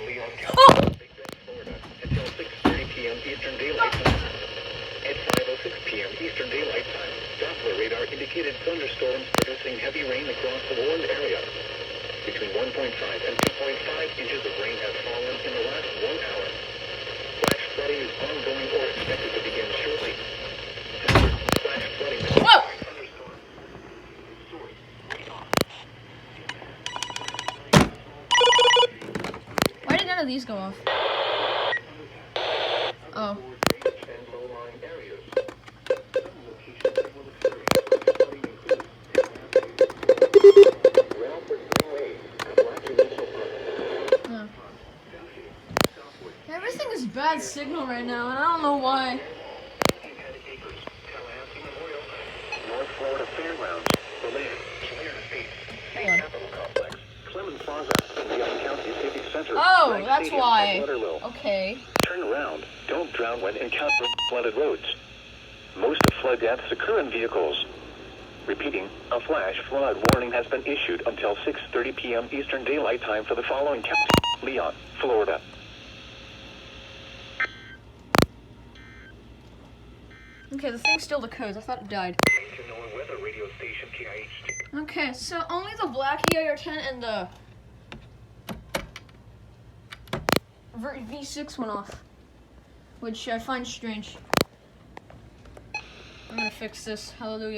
Leon Oh! County, Big Bend, Florida, until 6:30 p.m. Eastern Daylight Time. At 5:06 p.m. Eastern Daylight Time, Doppler radar indicated thunderstorms producing heavy rain across the warned area. Between 1.5 and 2.5 inches of rain have fallen in the last 1 hour. Flash flooding is ongoing or expected to begin shortly. Flash flooding is Whoa! thunderstorm. Source. Why did none of these go off? Oh. And low-lying areas. Yeah. Everything is bad signal right now, and I don't know why. North Florida Fairgrounds, Berlin, Hold on. Capitol Complex, Clemens Plaza, Leon County Civic Center. Oh, Frank that's Stadium, why. and Waterloo. Okay. Turn around. Don't drown when encountering flooded roads. Most of flood deaths occur in vehicles. Repeating, a flash flood warning has been issued until 6:30 p.m. Eastern Daylight Time for the following county: Leon, Florida. Okay, the thing still decodes. I thought it died. Weather radio station KIH. Okay, so only the black EAR-10 and the V6 went off, which I find strange. I'm gonna fix this. Hallelujah.